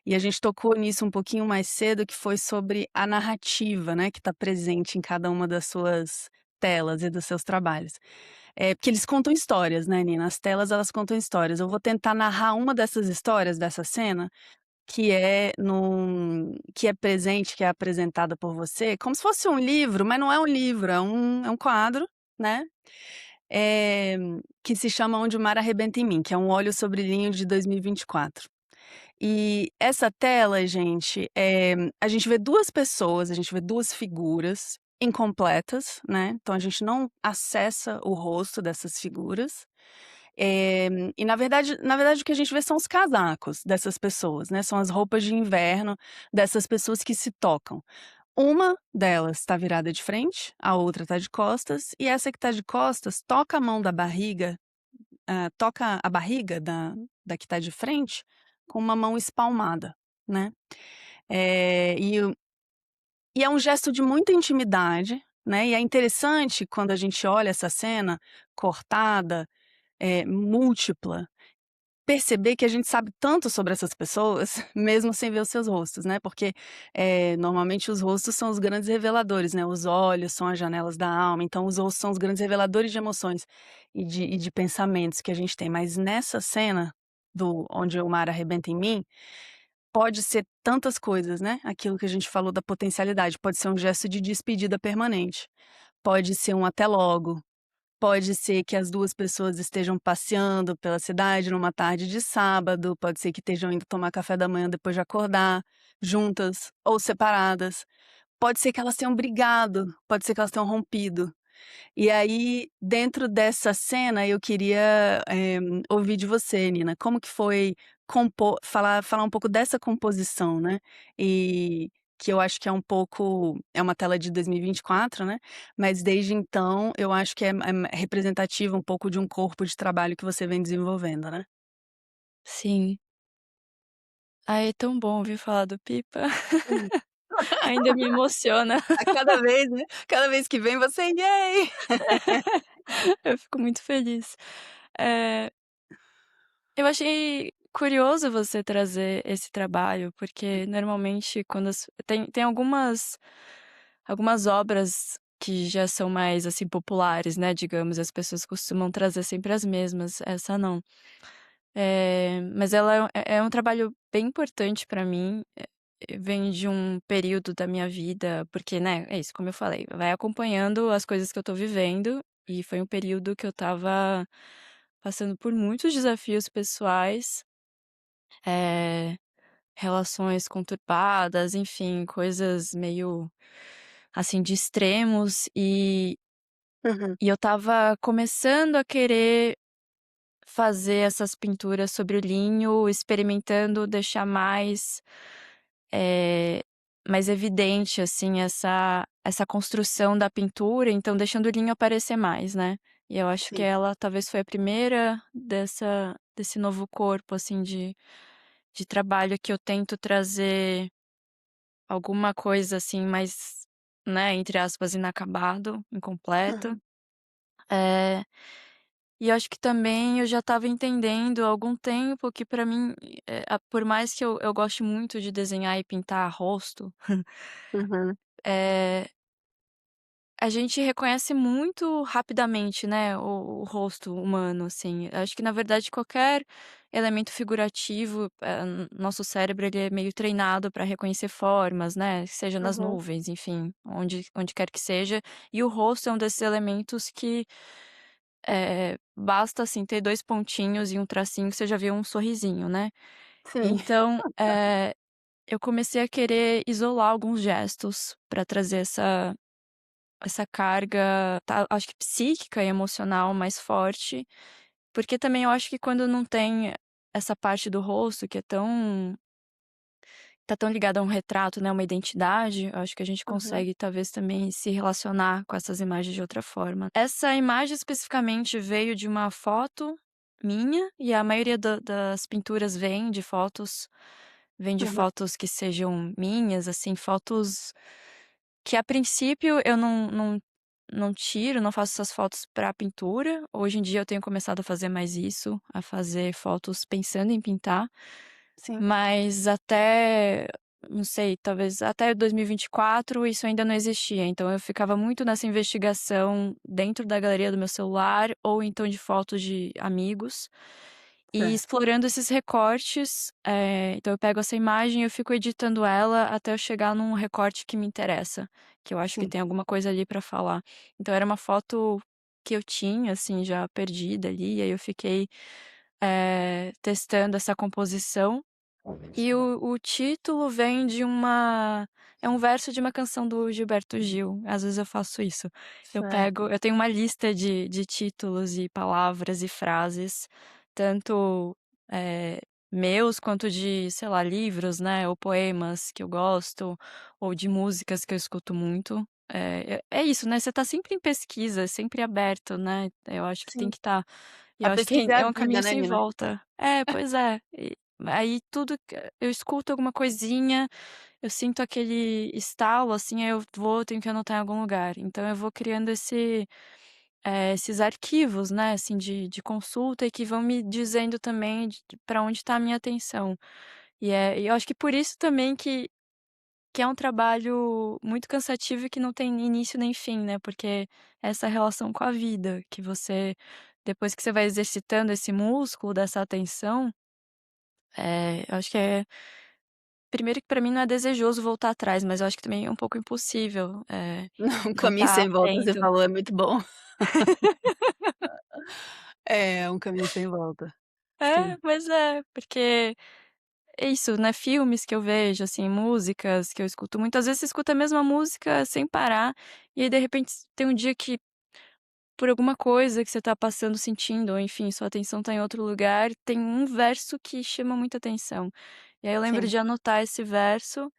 A: e a gente tocou nisso um pouquinho mais cedo, que foi sobre a narrativa, né, que está presente em cada uma das suas telas e dos seus trabalhos. Porque eles contam histórias, né, Nina? As telas, elas contam histórias. Eu vou tentar narrar uma dessas histórias dessa cena, que é presente, que é apresentada por você, como se fosse um livro, mas não é um livro, é um quadro, né, eh, que se chama Onde o Mar Arrebenta em Mim, que é um óleo sobre linho de 2024. E essa tela, gente, a gente vê 2 pessoas, a gente vê 2 figuras incompletas, né, então a gente não acessa o rosto dessas figuras. E na verdade o que a gente vê são os casacos dessas pessoas, né, são as roupas de inverno dessas pessoas que se tocam. Uma delas está virada de frente, a outra está de costas, e essa que está de costas toca a mão da barriga, toca a barriga da que está de frente com uma mão espalmada, né. Eh, e o e é um gesto de muita intimidade, né, e é interessante quando a gente olha essa cena cortada, múltipla, perceber que a gente sabe tanto sobre essas pessoas, mesmo sem ver os seus rostos, né, porque, normalmente os rostos são os grandes reveladores, né, os olhos são as janelas da alma, então os rostos são os grandes reveladores de emoções e de pensamentos que a gente tem, mas nessa cena do Onde o Mar Arrebenta em Mim, pode ser tantas coisas, né, aquilo que a gente falou da potencialidade, pode ser um gesto de despedida permanente, pode ser um até logo. Pode ser que as 2 pessoas estejam passeando pela cidade numa tarde de sábado, pode ser que estejam indo tomar café da manhã depois de acordar, juntas ou separadas. Pode ser que elas tenham brigado, pode ser que elas tenham rompido. E aí, dentro dessa cena, eu queria, ouvir de você, Nina, como que foi compor falar um pouco dessa composição, né, e que eu acho que é uma tela de 2024, né, mas desde então eu acho que é representativa um pouco de um corpo de trabalho que você vem desenvolvendo, né.
C: Sim. Ai, é tão bom ouvir falar do Pipa.
A: Hum.
C: Ainda me emociona.
A: A cada vez, né, cada vez que vem você: "Yay!".
C: Eu fico muito feliz. Eh, eu achei curioso você trazer esse trabalho, porque normalmente quando tem algumas obras que já são mais, assim, populares, né, digamos, as pessoas costumam trazer sempre as mesmas, essa não. Mas ela é um trabalho bem importante pra mim, vem de um período da minha vida porque, né, é isso, como eu falei, vai acompanhando as coisas que eu tô vivendo, e foi um período que eu estava passando por muitos desafios pessoais, eh, relações conturbadas, enfim, coisas meio, assim, de extremos,
A: Uhum,
C: e eu estava começando a querer fazer essas pinturas sobre o linho, experimentando deixar eh, mais evidente, assim, essa construção da pintura, então deixando o linho aparecer mais, né. E eu acho que
A: sim.
C: ela talvez foi a primeira desse novo corpo, assim, de trabalho que eu tento trazer alguma coisa, assim, mais, né, entre aspas, "inacabado", incompleto.
A: Uhum,
C: Eh E eu acho que também eu já estava entendendo há algum tempo que pra mim, por mais que eu goste muito de desenhar e pintar rosto,
A: uhum,
C: eh, a gente reconhece muito rapidamente, né, o rosto humano, assim. Eu acho que na verdade qualquer elemento figurativo, nosso cérebro ele é meio treinado para reconhecer formas, né, seja nas
A: uhum.
C: nuvens, enfim, onde quer que seja, e o rosto é um desses elementos que basta, assim, ter 2 pontinhos e um tracinho que você já vê um sorrisinho, né.
A: Sim.
C: Então, eu comecei a querer isolar alguns gestos para trazer essa carga, acho que psíquica e emocional mais forte, porque também eu acho que quando não tem essa parte do rosto que tá tão ligada a um retrato, né, uma identidade, eu acho que a gente
A: Uhum,
C: consegue talvez também se relacionar com essas imagens de outra forma. Essa imagem especificamente veio de uma foto minha, e a maioria das pinturas vem de
A: uhum,
C: fotos que sejam minhas, assim, fotos que a princípio eu não tiro, não faço essas fotos para pintura. Hoje em dia eu tenho começado a fazer mais isso, a fazer fotos pensando em pintar,
A: sim.
C: mas até não sei, talvez até 2024 isso ainda não existia, então eu ficava muito nessa investigação dentro da galeria do meu celular ou então de fotos de amigos, e
A: Certo.
C: explorando esses recortes, então eu pego essa imagem e eu fico editando ela até eu chegar num recorte que me interessa, que eu acho que
A: Sim.
C: tem alguma coisa ali pra falar. Então era uma foto que eu tinha, assim, já perdida ali, e aí eu fiquei, testando essa composição e o título vem de uma é um verso de uma canção do Gilberto Gil, às vezes eu faço isso.
A: Certo.
C: Eu tenho uma lista de títulos e palavras e frases, tanto, eh, meus quanto de, sei lá, livros, né, ou poemas que eu gosto, ou de músicas que eu escuto muito. É isso, né, você tá sempre em pesquisa, sempre aberto, né, eu acho que tem
A: Sim.
C: que estar. E
A: A
C: eu acho que
A: pesquisa é a
C: é um
A: vida,
C: caminho
A: né,
C: sem
A: Nina?
C: volta. É, pois é. Aí tudo que eu escuto alguma coisinha, eu sinto aquele estalo, assim, aí eu vou, tenho que anotar em algum lugar. Então eu vou criando esses arquivos, né, assim, de consulta e que vão me dizendo também pra onde tá a minha atenção. E eu acho que por isso também que é um trabalho muito cansativo e que não tem início nem fim, né, porque essa relação com a vida, que você depois que você vai exercitando esse músculo dessa atenção, eu acho que primeiro que pra mim não é desejoso voltar atrás, mas eu acho que também é um pouco impossível,
A: Não,
C: não
A: caminho
C: estar
A: sem volta, você
C: atento.
A: falou, é muito bom. É, um caminho sem volta.
C: É,
A: Sim.
C: mas é, porque é isso, né, filmes que eu vejo, assim, músicas que eu escuto muitas vezes você escuta a mesma música sem parar, e aí de repente tem um dia que por alguma coisa que você tá passando, sentindo, ou enfim, sua atenção tá em outro lugar, tem um verso que chama muita atenção. E aí eu lembro
A: Sim.
C: de anotar esse verso,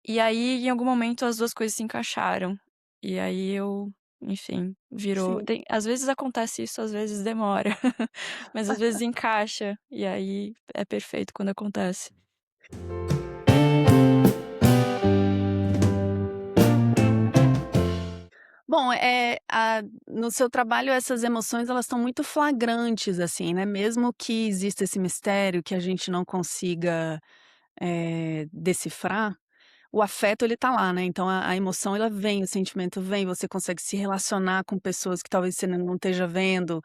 C: e aí em algum momento as 2 coisas se encaixaram. E aí eu, enfim, virou
A: Sim.
C: às vezes acontece isso, às vezes demora, mas às vezes encaixa, e aí é perfeito quando acontece.
A: Bom, no seu trabalho essas emoções elas estão muito flagrantes, assim, né, mesmo que exista esse mistério que a gente não consiga, decifrar, o afeto ele tá lá, né, então a emoção ela vem, o sentimento vem, você consegue se relacionar com pessoas que talvez você não esteja vendo,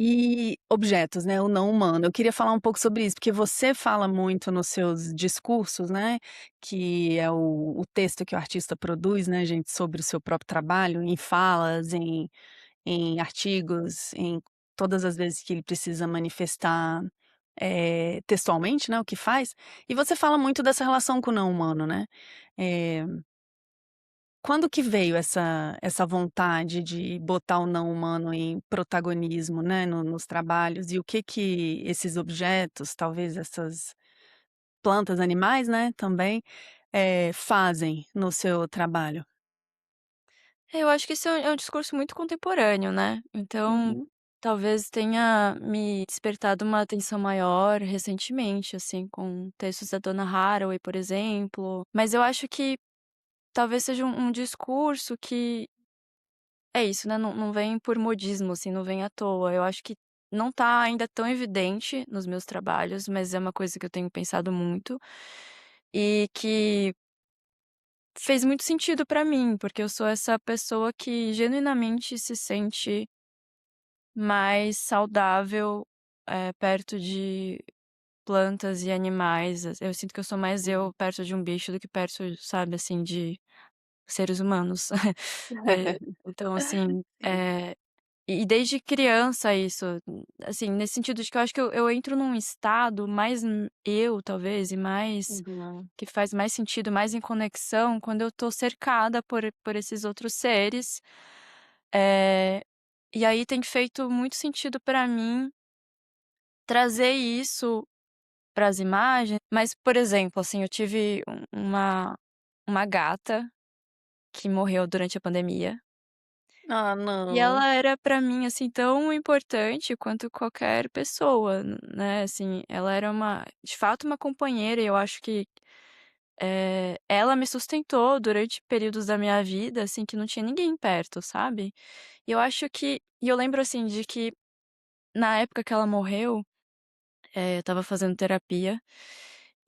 A: e objetos, né, o não humano. Eu queria falar um pouco sobre isso, porque você fala muito nos seus discursos, né, que é o texto que o artista produz, né, gente, sobre o seu próprio trabalho, em falas, em artigos, em todas as vezes que ele precisa manifestar, textualmente, né, o que faz, e você fala muito dessa relação com o não humano, né. Eh Quando que veio essa vontade de botar o não humano em protagonismo, né, nos trabalhos e o que esses objetos, talvez essas plantas, animais, né, também, fazem no seu trabalho?
C: Eu acho que isso é um discurso muito contemporâneo, né, então
A: Uhum.
C: talvez tenha me despertado uma atenção maior recentemente, assim, com textos da Donna Haraway, por exemplo, mas eu acho que talvez seja um discurso que é isso, né, não vem por modismo, assim, não vem à toa. Eu acho que não tá ainda tão evidente nos meus trabalhos, mas é uma coisa que eu tenho pensado muito, e que fez muito sentido pra mim, porque eu sou essa pessoa que genuinamente se sente mais saudável, perto de plantas e animais. Eu sinto que eu sou mais eu perto de um bicho do que perto, sabe, assim, de seres humanos. Eh, então assim,
A: Sim.
C: e desde criança isso, assim, nesse sentido de que eu acho que eu entro num estado mais eu, talvez, e mais
A: Uhum.
C: que faz mais sentido, mais em conexão, quando eu tô cercada por esses outros seres, eh, e aí tem feito muito sentido pra mim trazer isso para as imagens, mas, por exemplo, assim, eu tive uma gata que morreu durante a pandemia,
A: Ah,
C: e
A: não.
C: ela era pra mim, assim, tão importante quanto qualquer pessoa, né, assim, ela era de fato uma companheira e eu acho que, ela me sustentou durante períodos da minha vida, assim, que não tinha ninguém perto, sabe. E eu lembro, assim, de que na época que ela morreu, eu estava fazendo terapia,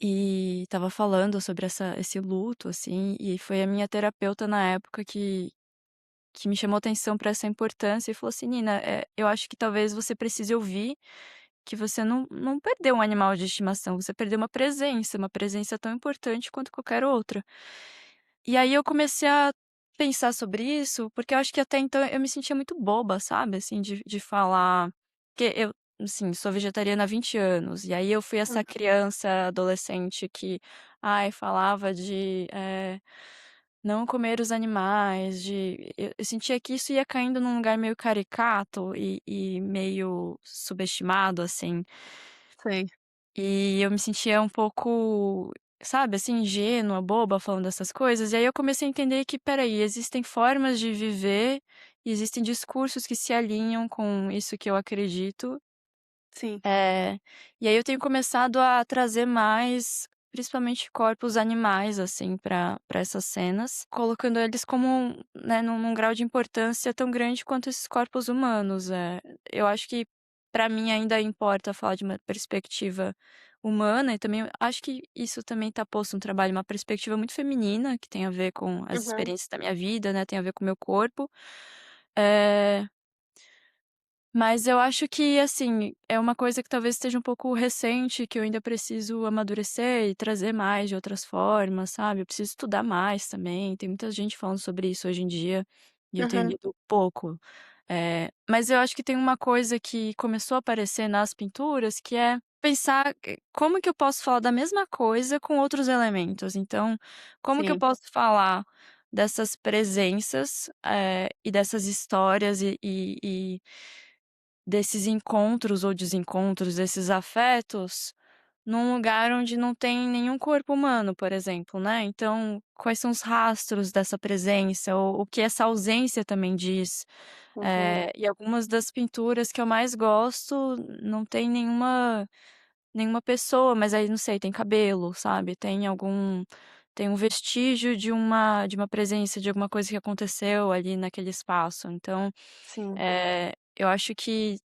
C: e estava falando sobre esse luto, assim, e foi a minha terapeuta na época que me chamou atenção para essa importância e falou assim: "Nina, eu acho que talvez você precise ouvir que você não perdeu um animal de estimação, você perdeu uma presença tão importante quanto qualquer outra". E aí eu comecei a pensar sobre isso, porque eu acho que até então eu me sentia muito boba, sabe, assim, de falar porque eu, assim, sou vegetariana há 20 anos, e aí eu fui essa
A: Uhum.
C: criança adolescente que, ai, falava de, não comer os animais, eu sentia que isso ia caindo num lugar meio caricato e meio subestimado, assim.
A: Sei.
C: E eu me sentia um pouco, sabe, assim, ingênua, boba falando essas coisas. E aí eu comecei a entender que, espera aí, existem formas de viver, e existem discursos que se alinham com isso que eu acredito.
A: Sim.
C: Eh, e aí eu tenho começado a trazer mais, principalmente corpos animais, assim, para essas cenas, colocando eles como, né, num grau de importância tão grande quanto esses corpos humanos. Eu acho que para mim ainda importa falar de uma perspectiva humana e também acho que isso também tá posto no trabalho, uma perspectiva muito feminina, que tem a ver com as
A: Uhum.
C: experiências da minha vida, né, tem a ver com o meu corpo. Eh mas eu acho que, assim, é uma coisa que talvez esteja um pouco recente, que eu ainda preciso amadurecer e trazer mais de outras formas, sabe. Eu preciso estudar mais também, tem muita gente falando sobre isso hoje em dia, e eu tenho
A: Uhum.
C: lido pouco. Mas eu acho que tem uma coisa que começou a aparecer nas pinturas, que é pensar como que eu posso falar da mesma coisa com outros elementos. Então, como que eu
A: Sim.
C: posso falar dessas presenças, e dessas histórias e desses encontros ou desencontros, desses afetos, num lugar onde não tem nenhum corpo humano, por exemplo, né. Então, quais são os rastros dessa presença, ou o que essa ausência também diz.
A: Uhum.
C: E algumas das pinturas que eu mais gosto não tem nenhuma pessoa, mas aí, não sei, tem cabelo, sabe, tem um vestígio de uma presença, de alguma coisa que aconteceu ali naquele espaço. Então,
A: Sim.
C: eu acho que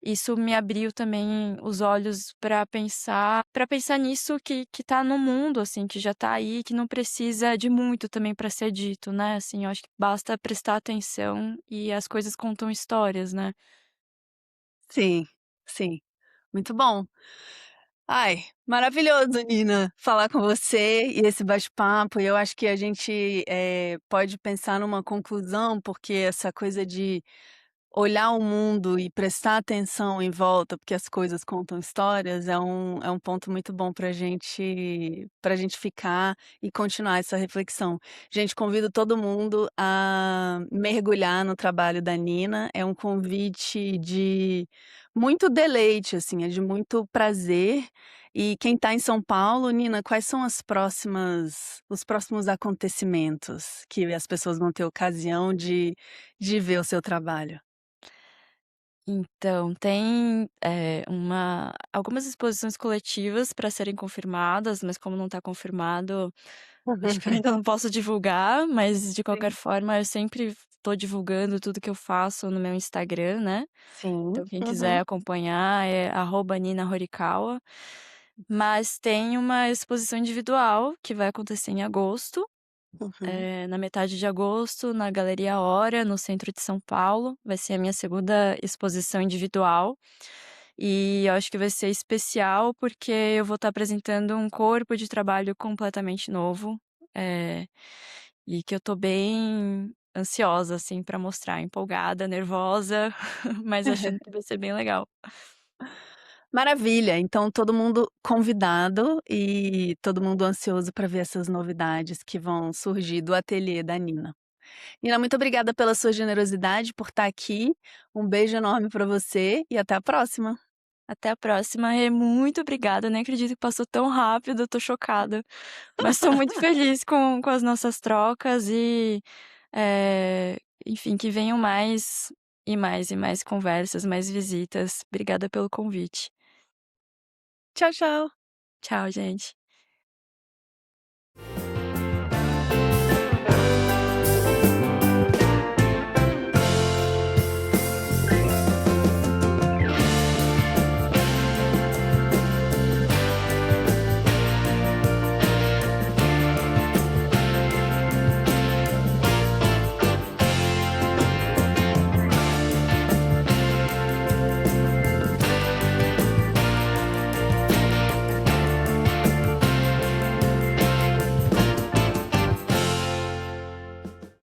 C: isso me abriu também os olhos para pensar nisso que tá no mundo, assim, que já tá aí, que não precisa de muito também para ser dito, né, assim, eu acho que basta prestar atenção e as coisas contam histórias, né.
A: Sim. Sim. Muito bom. Ai, maravilhoso, Nina, falar com você e esse bate-papo. E eu acho que a gente, pode pensar numa conclusão, porque essa coisa de olhar o mundo e prestar atenção em volta, porque as coisas contam histórias, é um ponto muito bom para gente ficar e continuar essa reflexão. Gente, convido todo mundo a mergulhar no trabalho da Nina, é um convite de muito deleite, assim, é de muito prazer. E quem está em São Paulo, Nina, quais são os próximos acontecimentos que as pessoas vão ter ocasião de ver o seu trabalho?
C: Então, tem, algumas exposições coletivas para serem confirmadas, mas como não está confirmado, acho que eu ainda não posso divulgar, mas de qualquer
A: Sim,
C: forma eu sempre estou divulgando tudo que eu faço no meu Instagram, né.
A: sim.
C: Então quem quiser
A: Uhum,
C: acompanhar é @Nina Horikawa. Mas tem uma exposição individual que vai acontecer em agosto,
A: uhum.
C: na metade de agosto, na Galeria Hora, no centro de São Paulo. Vai ser a minha segunda exposição individual, e eu acho que vai ser especial, porque eu vou estar apresentando um corpo de trabalho completamente novo, eh, e que eu tô bem ansiosa, assim, para mostrar, empolgada, nervosa, mas achando que vai ser bem legal.
A: Maravilha, então todo mundo convidado e todo mundo ansioso para ver essas novidades que vão surgir do ateliê da Nina. Nina, muito obrigada pela sua generosidade, por estar aqui. Um beijo enorme para você e até a próxima.
C: Até a próxima, e muito obrigada, nem acredito que passou tão rápido, tô chocada. Mas estou muito feliz com as nossas trocas e, eh, enfim, que venham mais e mais e mais conversas, mais visitas. Obrigada pelo convite.
A: Tchau, tchau.
C: Tchau, gente.